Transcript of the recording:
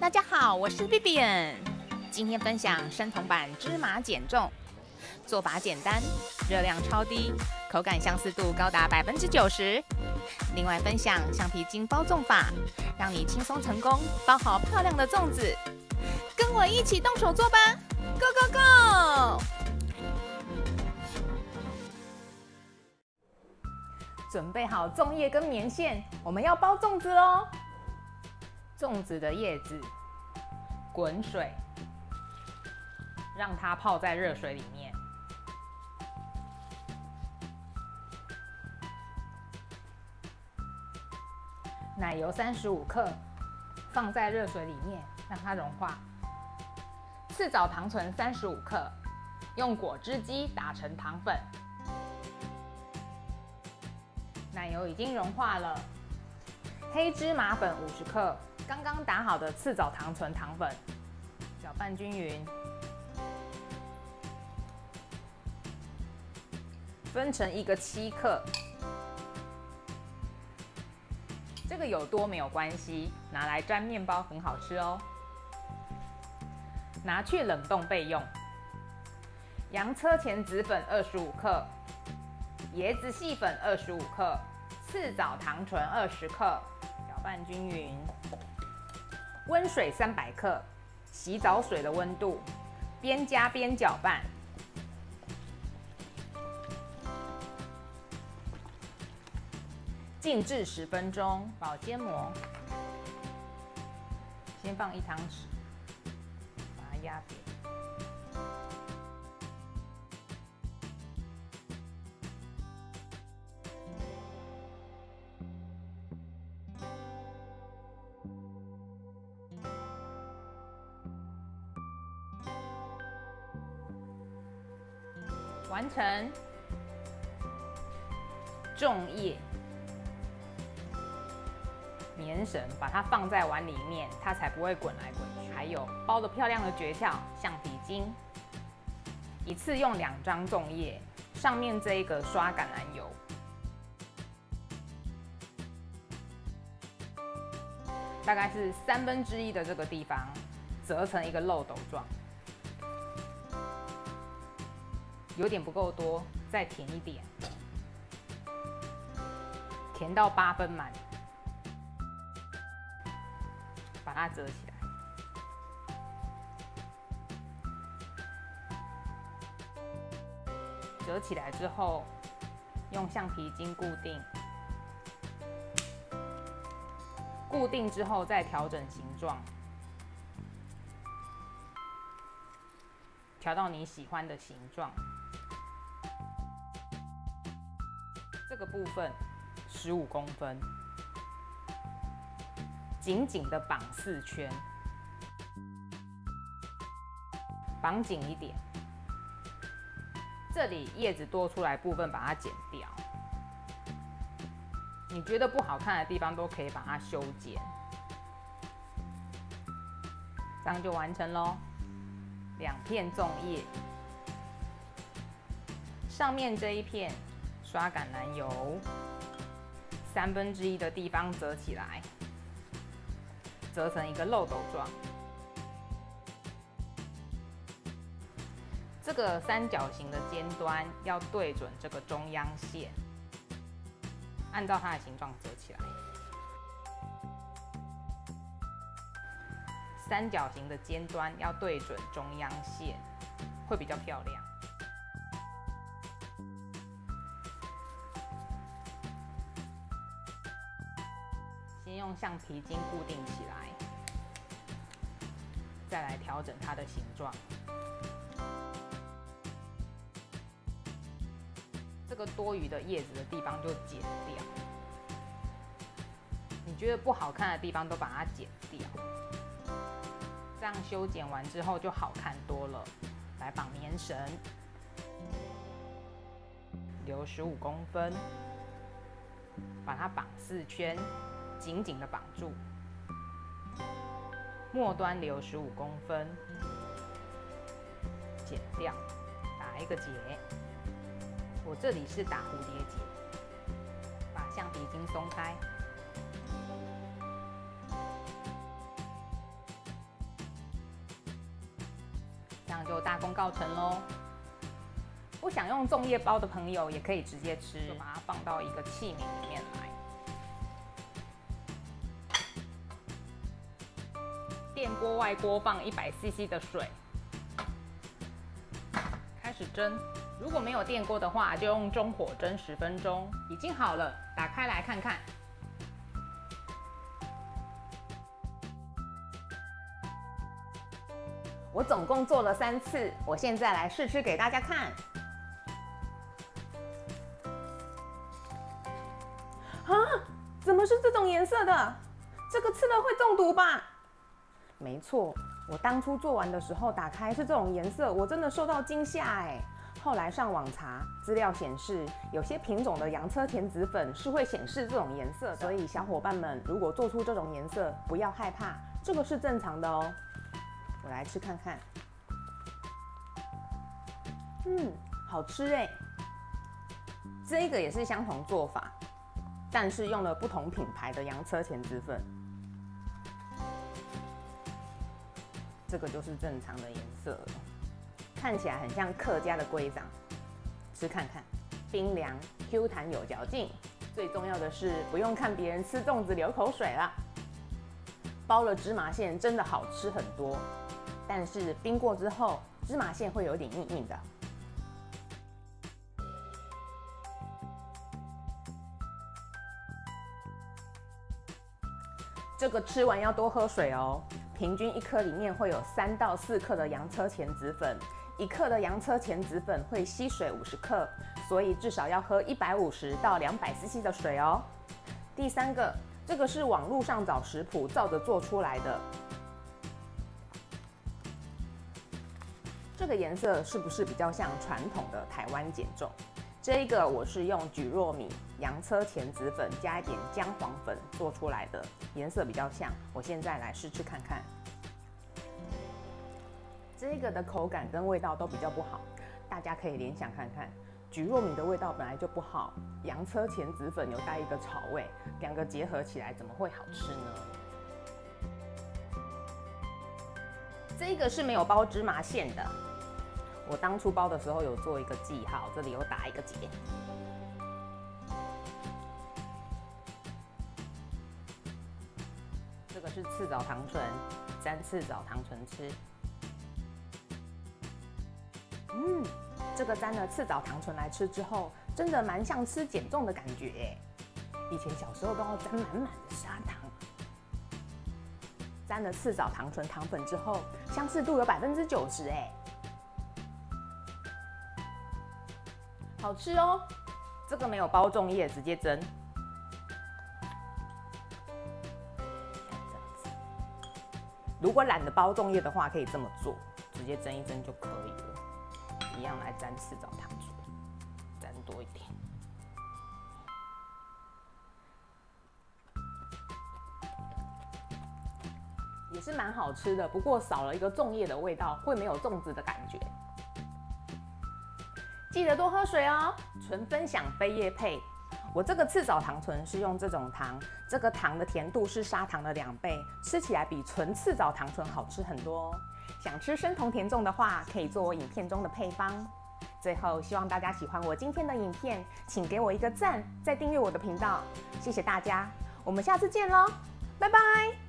大家好，我是 Vivian， 今天分享生酮版芝麻减重，做法简单，热量超低，口感相似度高达90%。另外分享橡皮筋包粽法，让你轻松成功包好漂亮的粽子。跟我一起动手做吧 ，Go Go Go！ 准备好粽叶跟棉线，我们要包粽子喽。粽子的叶子滚水，让它泡在热水里面。奶油35克，放在热水里面让它融化。赤藻糖醇35克，用果汁机打成糖粉。奶油已经融化了，黑芝麻粉50克，刚刚打好的赤藻糖醇糖粉，搅拌均匀，分成一个7克。这个有多没有关系，拿来沾面包很好吃哦。拿去冷冻备用。洋车前子粉25克，椰子细粉25克，赤藻糖醇20克，搅拌均匀。温水300克，洗澡水的温度，边加边搅拌。静置10分钟，保鲜膜。先放1汤匙，把它压扁。完成。粽叶。棉绳把它放在碗里面，它才不会滚来滚去。还有包得漂亮的诀窍，橡皮筋。一次用2张粽叶，上面这一个刷橄榄油。大概是1/3的这个地方，折成一个漏斗状。有点不够多，再填一点，填到8分满。把它折起来，折起来之后，用橡皮筋固定，固定之后再调整形状，调到你喜欢的形状。这个部分15公分。紧紧的绑4圈，绑紧一点。这里叶子多出来部分把它剪掉。你觉得不好看的地方都可以把它修剪，这样就完成咯。2片粽叶，上面这一片刷橄榄油，1/3的地方折起来。折成一个漏斗状，这个三角形的尖端要对准这个中央线，按照它的形状折起来。三角形的尖端要对准中央线，会比较漂亮。先用橡皮筋固定起来，再来调整它的形状。这个多余的叶子的地方就剪掉，你觉得不好看的地方都把它剪掉，这样修剪完之后就好看多了。来绑棉绳，留15公分，把它绑4圈。紧紧的绑住，末端留15公分，剪掉，打一个结。我这里是打蝴蝶结，把橡皮筋松开，就大功告成喽。不想用粽叶包的朋友也可以直接吃，就把它放到一个器皿里面来。电锅外锅放100cc 的水，开始蒸。如果没有电锅的话，就用中火蒸10分钟。已经好了，打开来看看。我总共做了3次，我现在来试吃给大家看。啊，怎么是这种颜色的？这个吃了会中毒吧？没错，我当初做完的时候打开是这种颜色，我真的受到惊吓哎。后来上网查资料显示，有些品种的洋车前子粉是会显示这种颜色的，所以小伙伴们如果做出这种颜色，不要害怕，这个是正常的哦。我来吃看看，好吃哎。这个也是相同做法，但是用了不同品牌的洋车前子粉。这个就是正常的颜色了，看起来很像客家的龟掌。吃看看，冰凉 Q 弹有嚼劲，最重要的是不用看别人吃粽子流口水啦。包了芝麻馅真的好吃很多，但是冰过之后芝麻馅会有点硬硬的。这个吃完要多喝水哦，平均1颗里面会有3到4克的洋车前子粉，1克的洋车前子粉会吸水50克，所以至少要喝150到200cc 的水哦。第3个，这个是网络上找食谱照着做出来的，这个颜色是不是比较像传统的台湾减重？这个我是用蒟蒻米、洋车前子粉加一点姜黄粉做出来的，颜色比较像。我现在来试吃看看，这个的口感跟味道都比较不好，大家可以联想看看，蒟蒻米的味道本来就不好，洋车前子粉有带一个草味，两个结合起来怎么会好吃呢？这个是没有包芝麻馅的。我当初包的时候有做一个记号，这里有打一个结。这个是赤藻糖醇，沾赤藻糖醇吃。这个沾了赤藻糖醇来吃之后，真的蛮像吃减重的感觉耶。以前小时候都要沾满满的砂糖。沾了赤藻糖醇糖粉之后，相似度有90%哎。好吃哦，这个没有包粽叶，直接蒸。如果懒得包粽叶的话，可以这么做，直接蒸一蒸就可以了。一样来沾赤藻糖醇，沾多一点。也是蛮好吃的，不过少了一个粽叶的味道，会没有粽子的感觉。记得多喝水哦，纯分享非业配。我这个赤藻糖醇是用这种糖，这个糖的甜度是砂糖的2倍，吃起来比纯赤藻糖醇好吃很多哦。想吃生酮甜粽的话，可以做我影片中的配方。最后，希望大家喜欢我今天的影片，请给我一个赞，再订阅我的频道，谢谢大家，我们下次见喽，拜拜。